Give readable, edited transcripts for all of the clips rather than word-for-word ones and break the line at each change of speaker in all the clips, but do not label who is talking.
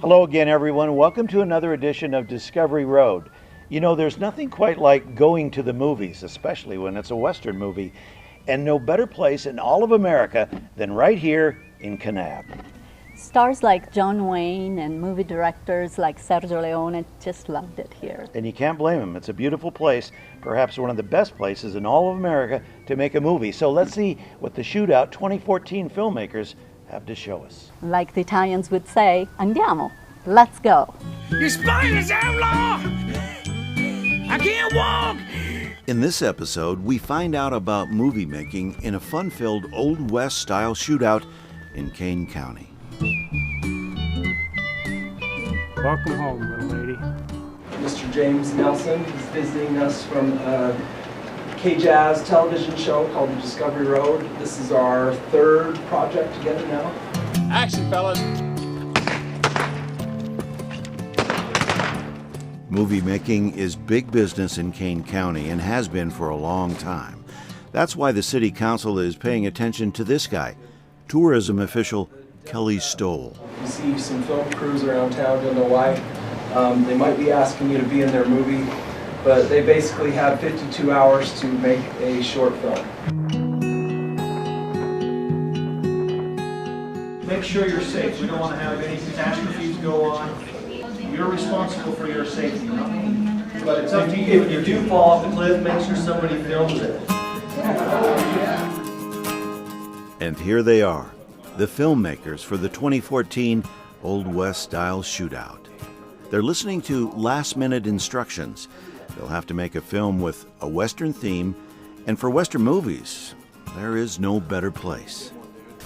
Hello again, everyone. Welcome to another edition of Discovery Road. You know, there's nothing quite like going to the movies, especially when it's a Western movie, and no better place in all of America than right here in Kanab.
Stars like John Wayne and movie directors like Sergio Leone just loved it here.
And you can't blame them. It's a beautiful place, perhaps one of the best places in all of America to make a movie. So let's see what the Shootout 2014 filmmakers have to show us.
Like the Italians would say, andiamo, let's go.
Your spine is outlaw! I can't walk!
In this episode, we find out about movie making in a fun-filled Old West-style shootout in Kane County.
Welcome home, little lady.
Mr. James Nelson is visiting us from a K-Jazz television show called The Discovery Road. This is our third project together now.
Action, fellas!
Movie making is big business in Kane County and has been for a long time. That's why the City Council is paying attention to this guy, tourism official Kelly Stoll.
You see some film crews around town, you'll know why. They might be asking you to be in their movie, but they basically have 52 hours to make a short film.
Make sure you're safe. We don't want to have any catastrophes go on. You're responsible for your safety, but it's up to you.
If you do fall off the cliff, make sure somebody films it.
And here they are, the filmmakers for the 2014 Old West-style shootout. They're listening to last-minute instructions. They'll have to make a film with a Western theme, and for Western movies, there is no better place.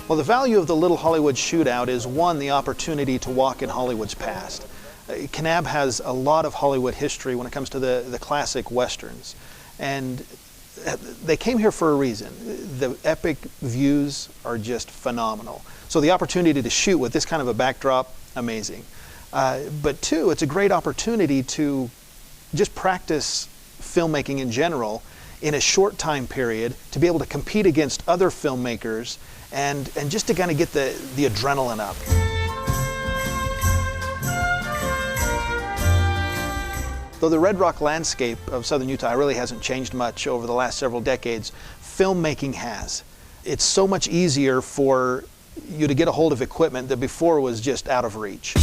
Well, the value of the Little Hollywood Shootout is, one, the opportunity to walk in Hollywood's past. Kanab has a lot of Hollywood history when it comes to the classic Westerns. And they came here for a reason. The epic views are just phenomenal. So the opportunity to shoot with this kind of a backdrop, amazing. But two, it's a great opportunity to just practice filmmaking in general in a short time period, to be able to compete against other filmmakers and just to kind of get the adrenaline up. Though the Red Rock landscape of southern Utah really hasn't changed much over the last several decades, filmmaking has. It's so much easier for you to get a hold of equipment that before was just out of reach.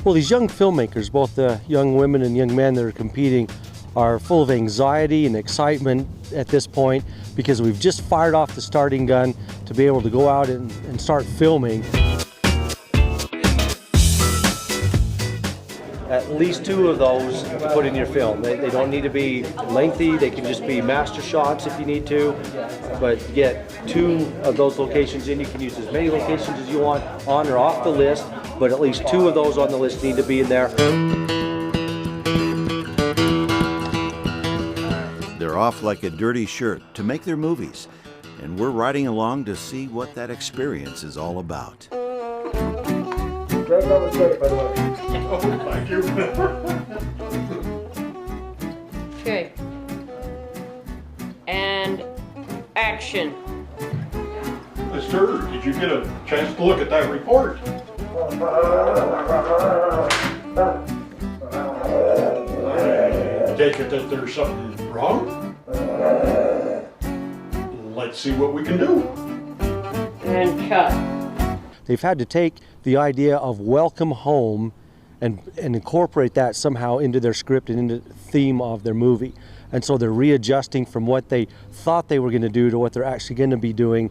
Well, these young filmmakers, both the young women and young men that are competing, are full of anxiety and excitement at this point because we've just fired off the starting gun to be able to go out and start filming.
At least 2 of those to put in your film. They don't need to be lengthy, they can just be master shots if you need to, but get 2 of those locations in. You can use as many locations as you want on or off the list, but at least 2 of those on the list need to be in there.
They're off like a dirty shirt to make their movies, and we're riding along to see what that experience is all about.
Right on the straight, by the way.
Oh, thank you.
Okay. And action.
Mister, did you get a chance to look at that report? I take it that there's something wrong? Let's see what we can do.
And cut.
They've had to take the idea of welcome home and incorporate that somehow into their script and into the theme of their movie. And so they're readjusting from what they thought they were going to do to what they're actually going to be doing.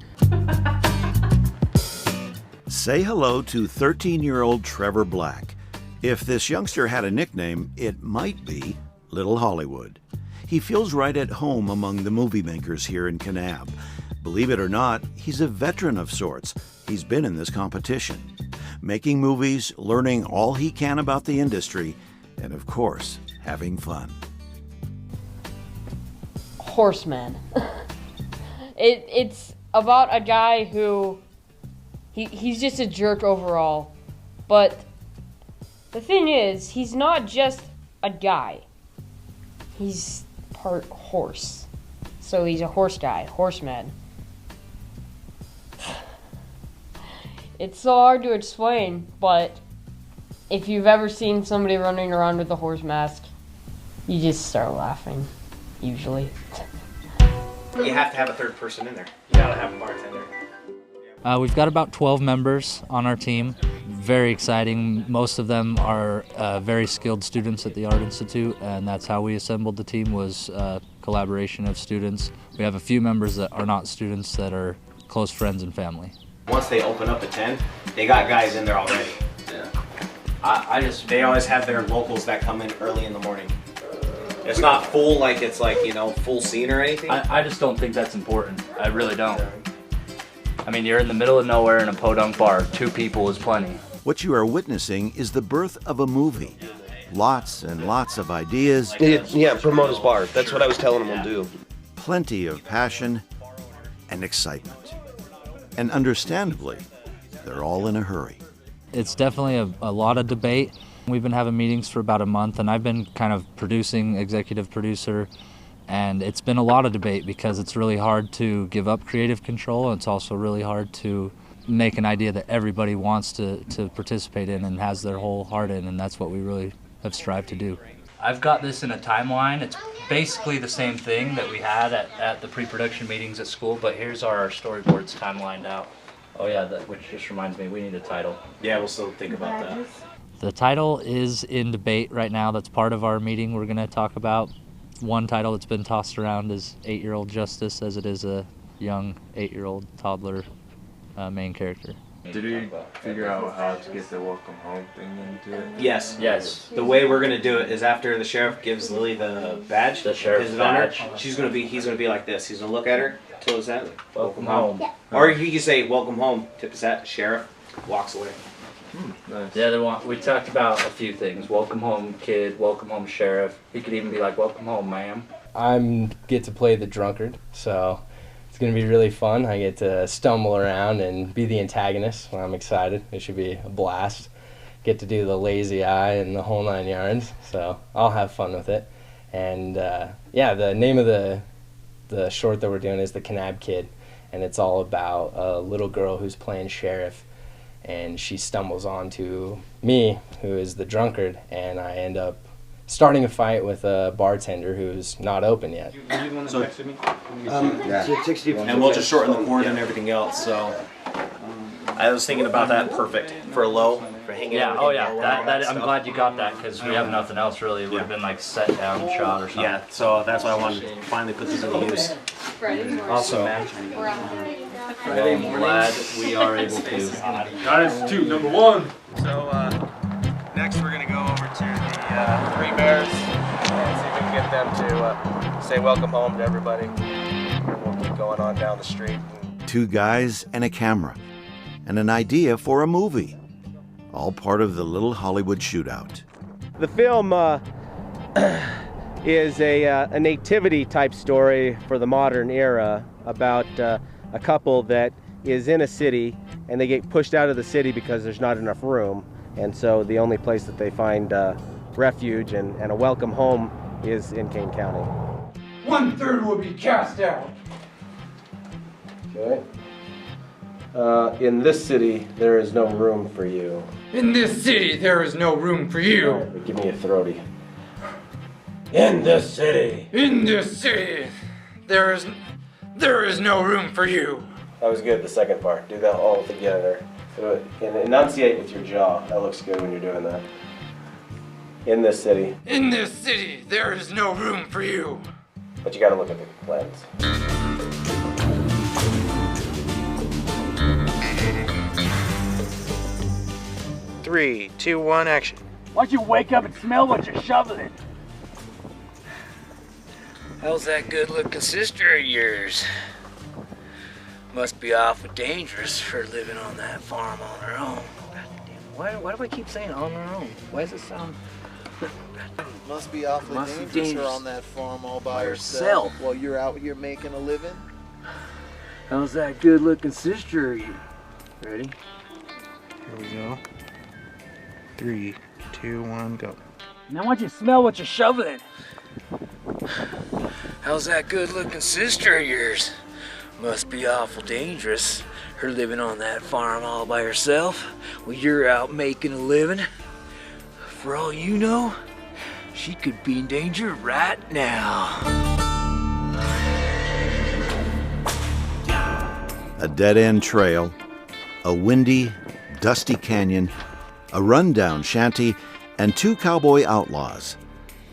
Say hello to 13-year-old Trevor Black. If this youngster had a nickname, it might be Little Hollywood. He feels right at home among the movie makers here in Kanab. Believe it or not, he's a veteran of sorts. He's been in this competition, making movies, learning all he can about the industry, and of course, having fun.
Horseman. It's about a guy who he's just a jerk overall, but the thing is, he's not just a guy. He's part horse. So he's a horse guy, horseman. It's so hard to explain, but if you've ever seen somebody running around with a horse mask, you just start laughing, usually.
You have to have a third person in there. You gotta have a bartender.
We've got about 12 members on our team. Very exciting. Most of them are very skilled students at the Art Institute, and that's how we assembled the team, was a collaboration of students. We have a few members that are not students that are close friends and family.
Once they open up at 10, they got guys in there already. Yeah. They always have their locals that come in early in the morning. It's not full, like it's like, you know, full scene or anything.
I just don't think that's important. I really don't. I mean, you're in the middle of nowhere in a podunk bar. 2 people is plenty.
What you are witnessing is the birth of a movie. Lots and lots of ideas.
Yeah, promote his bar. That's what I was telling him we'll do.
Plenty of passion and excitement. And understandably, they're all in a hurry.
It's definitely a lot of debate. We've been having meetings for about a month, and I've been kind of producing, executive producer, and it's been a lot of debate because it's really hard to give up creative control. It's also really hard to make an idea that everybody wants to participate in and has their whole heart in, and that's what we really have strived to do. I've got this in a timeline. It's basically the same thing that we had at the pre-production meetings at school, but here's our storyboards timelined out. Oh yeah, which just reminds me, we need a title.
Yeah, we'll still think about that.
The title is in debate right now. That's part of our meeting we're going to talk about. One title that's been tossed around is 8-Year-Old Justice, as it is a young 8-year-old toddler main character.
Did we figure out how to get the welcome home thing into it?
Yes. Yes. The way we're gonna do it is after the sheriff gives Lily the badge,
the sheriff's badge,
he's gonna be like this. He's gonna look at her, tip his hat,
welcome home.
Or he can say welcome home, tip his hat, sheriff, walks away.
Nice.
Yeah, we talked about a few things. Welcome home, kid. Welcome home, sheriff. He could even be like, welcome home, ma'am.
I get to play the drunkard, so it's going to be really fun. I get to stumble around and be the antagonist. I'm excited. It should be a blast. Get to do the lazy eye and the whole 9 yards, so I'll have fun with it. And yeah, the name of the short that we're doing is The Kanab Kid, and it's all about a little girl who's playing sheriff, and she stumbles onto me, who is the drunkard, and I end up starting a fight with a bartender who's not open yet.
So, and we'll just shorten the cord and everything else. So I was thinking about that. Perfect for a low, for hanging.
Yeah.
out.
Oh yeah. That I'm glad you got that, because we have nothing else really. It would have been like set down shot or something.
Yeah. So that's why I wanted to finally put this into use.
Awesome, man. Well, I'm glad we are able to.
Guys, 2, number 1.
So next we're gonna go over to the Three Bears and see if we can get them to say welcome home to everybody. And we'll keep going on down the street.
2 guys and a camera, and an idea for a movie. All part of the Little Hollywood Shootout.
The film is a nativity type story for the modern era about a couple that is in a city and they get pushed out of the city because there's not enough room, and so the only place that they find refuge and a welcome home is in Kane County.
1/3 will be cast out.
Okay. In this city, there is no room for you.
In this city, there is no room for you.
Give me a throaty. In this city.
In this city, there is no room for you.
That was good, the second part. Do that all together. Do it. And enunciate with your jaw. That looks good when you're doing that. In this city.
In this city, there is no room for you.
But you gotta look at the lens. 3, 2, 1, action.
Why'd you wake up and smell what you're shoveling?
How's that good-looking sister of yours? Must be awful dangerous for living on that farm on her own. Why do I keep saying on her own? Why does it sound...
Must be awfully dangerous her on that farm all by herself while you're out here making a living.
How's that good-looking sister of you? Ready?
Here we go. 3, 2, 1, go.
Now why'd you smell what you're shoveling?
How's that good-looking sister of yours? Must be awful dangerous her living on that farm all by herself while you're out making a living. For all you know, she could be in danger right now.
A dead-end trail, a windy, dusty canyon, a rundown shanty, and 2 cowboy outlaws.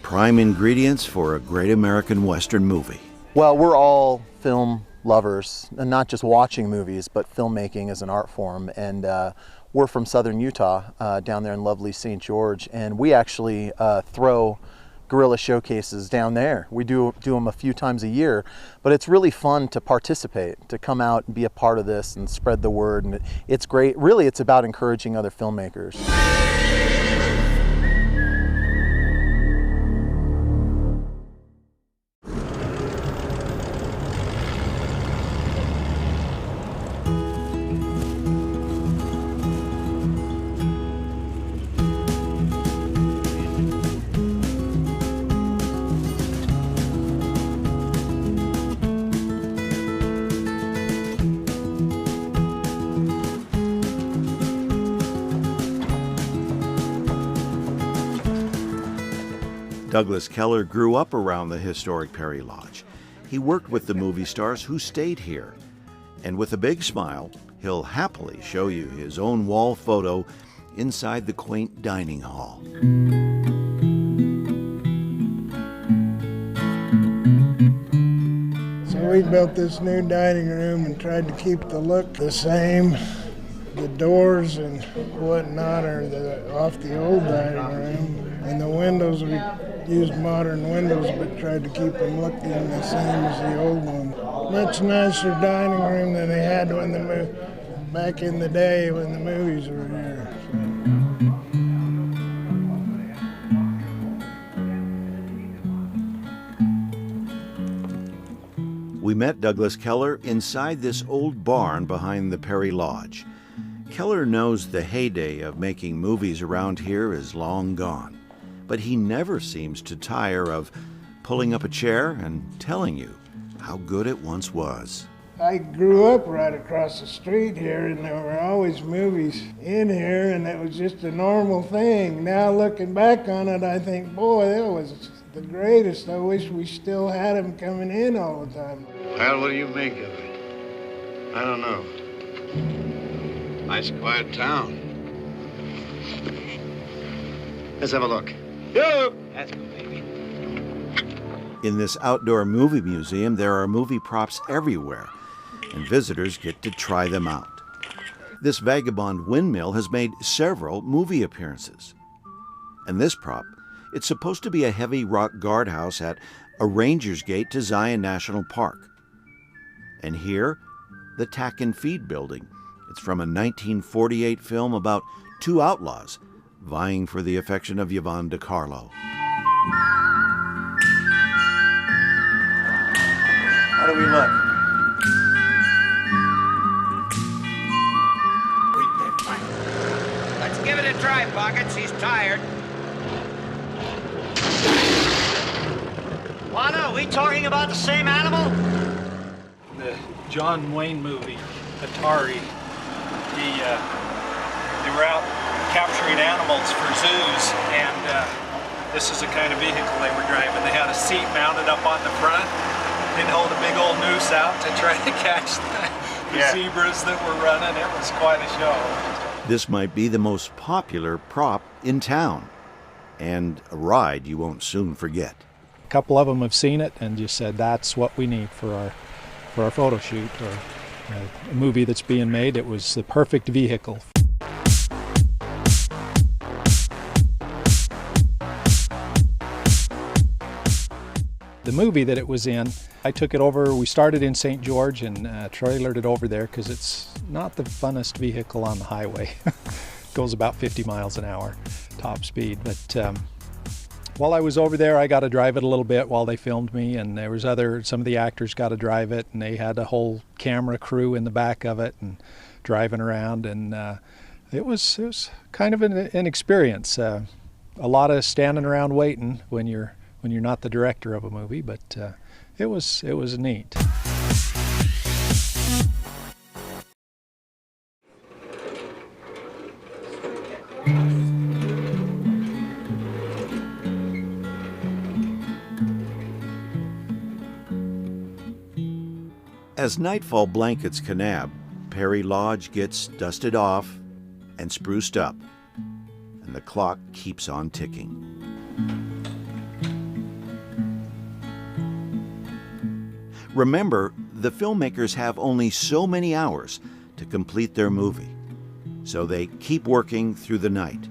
Prime ingredients for a great American Western movie.
Well, we're all film lovers, and not just watching movies, but filmmaking as an art form. And we're from southern Utah, down there in lovely St. George, and we actually throw guerrilla showcases down there. We do them a few times a year, but it's really fun to participate, to come out and be a part of this and spread the word. And it's great. Really, it's about encouraging other filmmakers.
Douglas Keller grew up around the historic Perry Lodge. He worked with the movie stars who stayed here. And with a big smile, he'll happily show you his own wall photo inside the quaint dining hall.
So we built this new dining room and tried to keep the look the same. The doors and whatnot are off the old dining room, and the windows, we used modern windows but tried to keep them looking the same as the old one. Much nicer dining room than they had back in the day when the movies were here.
We met Douglas Keller inside this old barn behind the Perry Lodge. Keller knows the heyday of making movies around here is long gone, but he never seems to tire of pulling up a chair and telling you how good it once was.
I grew up right across the street here, and there were always movies in here, and it was just a normal thing. Now looking back on it, I think, boy, that was the greatest. I wish we still had them coming in all the time.
Well, what do you make of it? I don't know. Nice quiet town. Let's have a look. Yep. That's good, baby.
In this outdoor movie museum, there are movie props everywhere, and visitors get to try them out. This vagabond windmill has made several movie appearances. And this prop, it's supposed to be a heavy rock guardhouse at a ranger's gate to Zion National Park. And here, the Tack and Feed building. It's from a 1948 film about 2 outlaws vying for the affection of Yvonne DiCarlo.
How do we look?
Let's give it a try, Pockets. He's tired.
Juana, are we talking about the same animal?
The John Wayne movie, Atari, they were out capturing animals for zoos, and this is the kind of vehicle they were driving. They had a seat mounted up on the front, and hold a big old noose out to try to catch the zebras that were running. It was quite a show.
This might be the most popular prop in town, and a ride you won't soon forget.
A couple of them have seen it and just said that's what we need for our photo shoot or a movie that's being made. It was the perfect vehicle. The movie that it was in, I took it over, we started in St. George and trailered it over there because it's not the funnest vehicle on the highway. Goes about 50 miles an hour top speed, but while I was over there, I got to drive it a little bit while they filmed me, and there was some of the actors got to drive it, and they had a whole camera crew in the back of it and driving around, and it was kind of an experience. A lot of standing around waiting when you're not the director of a movie, but it was neat.
As nightfall blankets Kanab, Perry Lodge gets dusted off and spruced up, and the clock keeps on ticking. Remember, the filmmakers have only so many hours to complete their movie, so they keep working through the night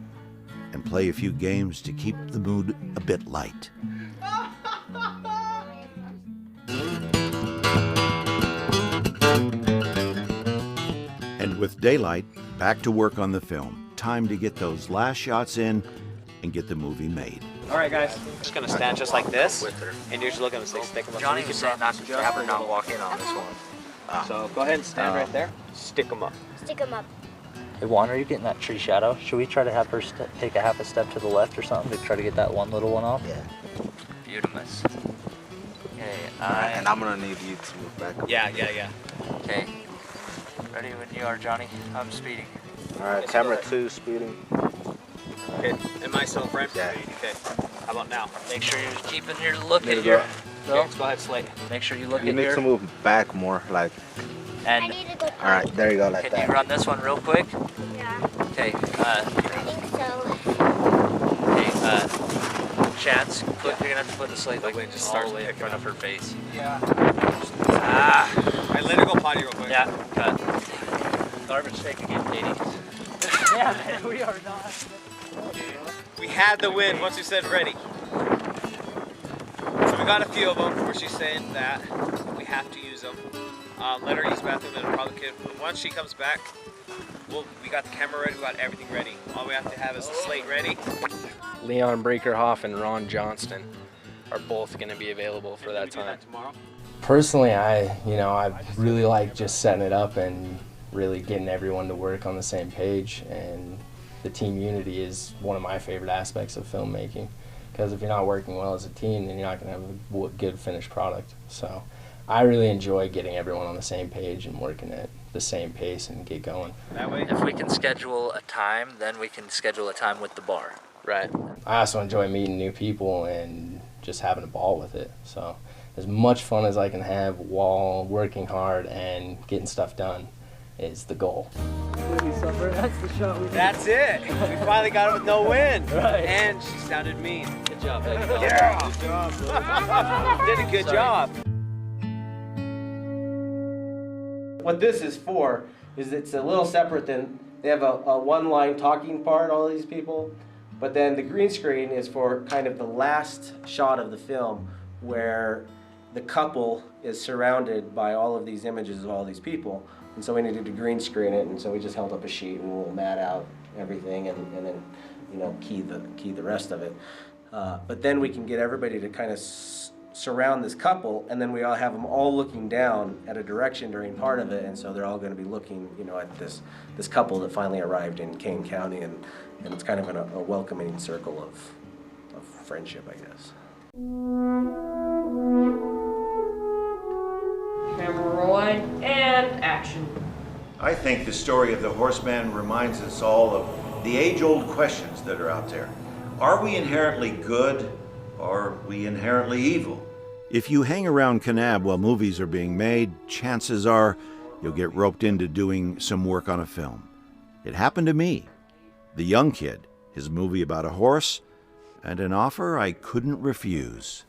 and play a few games to keep the mood a bit light. And with daylight, back to work on the film. Time to get those last shots in and get the movie made.
All right, guys. Just gonna stand just like this, and you're just looking to stick them up.
Johnny was saying not to grab her, not walk in on this one.
So go ahead and stand right there. Stick them up.
Stick them up.
Hey, Juan, are you getting that tree shadow? Should we try to have her take a half a step to the left or something to try to get that one little one off?
Yeah. Beautimus. Okay,
and I'm gonna need you to move back.
Yeah.
Okay. Ready when you are, Johnny. I'm speeding.
All right, camera 2 speeding.
Okay, am I still in frame? Yeah. Okay, how about now?
Make sure you're keeping your look
There
at
you
your...
go.
No?
Okay, go ahead, Slate.
Make sure you look
You
at
need
your...
to move back more, like.
And
All right, there you go, like
can
that.
you run this one real quick?
Yeah.
Okay,
I think so.
okay, Chance, you're gonna have to put the slate like just all the way in front of her face.
Yeah. Alright, let her go potty real quick.
Yeah, cut. Garbage take again, Katie. Yeah, man, we are not.
We had the win once we said ready. So we got a few of them where she's saying that we have to use them. Let her use the bathroom and probably could. Once she comes back, we got the camera ready, we got everything ready. All we have to have is the slate ready.
Leon Breakerhoff and Ron Johnston are both going to be available for that time.
Tomorrow?
Personally, I really like just setting it up and really getting everyone to work on the same page, and the team unity is one of my favorite aspects of filmmaking, because if you're not working well as a team, then you're not going to have a good finished product. So I really enjoy getting everyone on the same page and working at the same pace and get going.
That way?
If we can schedule a time, then we can schedule a time with the bar.
Right. I also enjoy meeting new people and just having a ball with it. So as much fun as I can have while working hard and getting stuff done is the goal.
That's the shot we did. That's it. We finally got it with no win.
Right.
And she sounded mean.
Good job, baby.
Yeah. Good job. Did a good job.
What this is for is it's a little separate than, they have a one-line talking part, all these people, but then the green screen is for kind of the last shot of the film where the couple is surrounded by all of these images of all these people. And so we needed to green screen it, and so we just held up a sheet and we'll mat out everything and then, you know, key the rest of it. But then we can get everybody to kind of surround this couple, and then we all have them all looking down at a direction during part of it, and so they're all going to be looking, you know, at this couple that finally arrived in Kane County, and it's kind of a welcoming circle of friendship, I guess.
Camera rolling and action.
I think the story of the horseman reminds us all of the age-old questions that are out there. Are we inherently good, or are we inherently evil? If you hang around Kanab while movies are being made, chances are you'll get roped into doing some work on a film. It happened to me. The Young Kid, his movie about a horse, and an offer I couldn't refuse.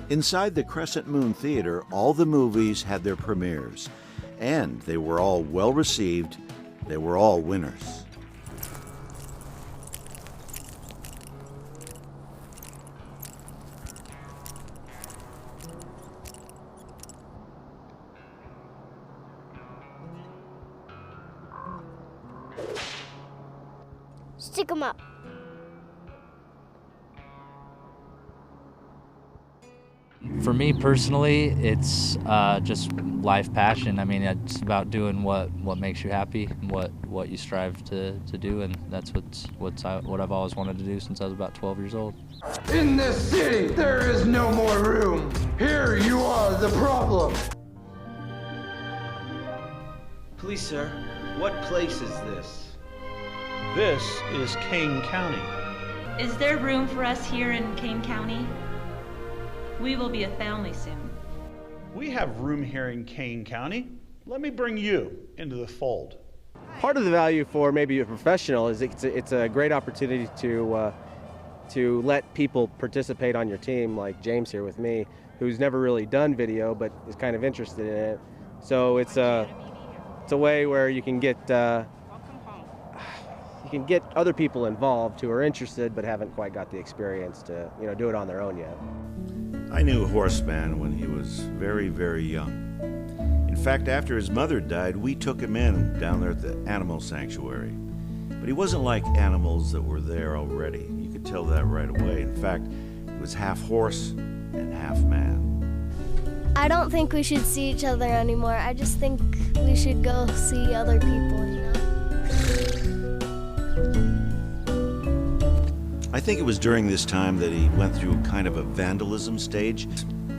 Inside the Crescent Moon Theater, all the movies had their premieres, and they were all well received. They were all winners.
Stick 'em up.
For me personally, it's just life passion. I mean, it's about doing what makes you happy, and what you strive to do, and that's what I've always wanted to do since I was about 12 years old.
In this city, there is no more room. Here you are the problem.
Please, sir, what place is this?
This is Kane County.
Is there room for us here in Kane County? We will be a family soon.
We have room here in Kane County. Let me bring you into the fold.
Part of the value for maybe a professional is it's a great opportunity to let people participate on your team, like James here with me, who's never really done video but is kind of interested in it. So it's a way where you can get other people involved who are interested but haven't quite got the experience to do it on their own yet.
I knew Horseman when he was very, very young. In fact, after his mother died, we took him in down there at the animal sanctuary. But he wasn't like animals that were there already. You could tell that right away. In fact, he was half horse and half man.
I don't think we should see each other anymore. I just think we should go see other people,
I think it was during this time that he went through kind of a vandalism stage.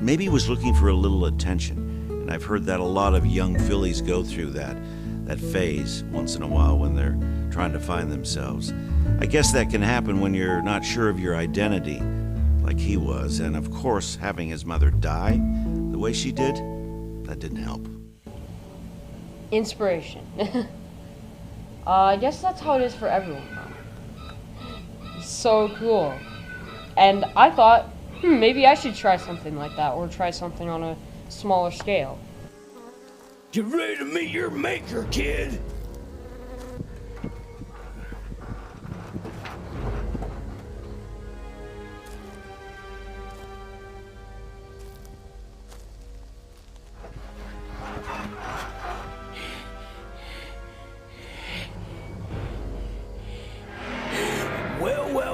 Maybe he was looking for a little attention, and I've heard that a lot of young fillies go through that phase once in a while when they're trying to find themselves. I guess that can happen when you're not sure of your identity, like he was, and of course, having his mother die the way she did, that didn't help.
Inspiration. I guess that's how it is for everyone. So cool. And I thought, maybe I should try something like that, or try something on a smaller scale.
Get ready to meet your maker, kid.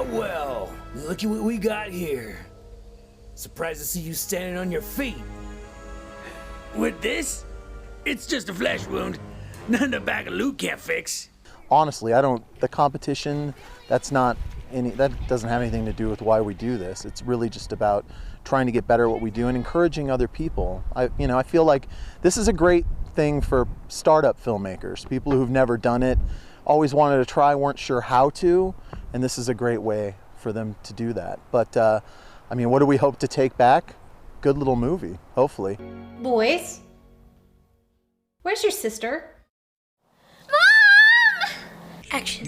Well, look at what we got here. Surprised to see you standing on your feet. With this, it's just a flesh wound. Nothing a bag of loot can't fix.
Honestly, the competition, that doesn't have anything to do with why we do this. It's really just about trying to get better at what we do and encouraging other people. I feel like this is a great thing for startup filmmakers, people who've never done it, always wanted to try, weren't sure how to, and this is a great way for them to do that. But what do we hope to take back? Good little movie, hopefully.
Boys, where's your sister?
Mom! Action.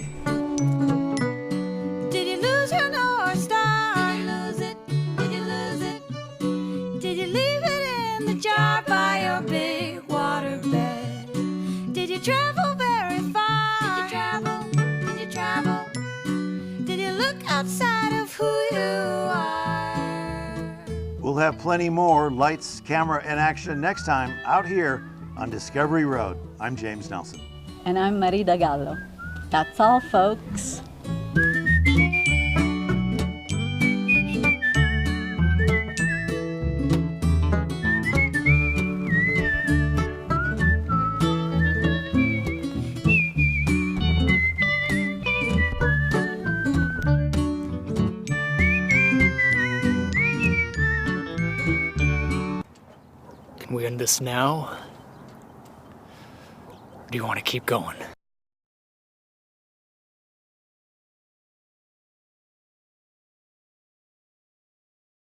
Did you lose your North Star? Did you lose it? Did you lose it? Did you leave it in the jar by your big waterbed? Did you travel very far? Did you travel? Did you travel? Did you look outside of who you are?
We'll have plenty more lights, camera, and action next time out here on Discovery Road. I'm James Nelson.
And I'm Merida Gallo. That's all, folks.
Can we end this now? Or do you want to keep going?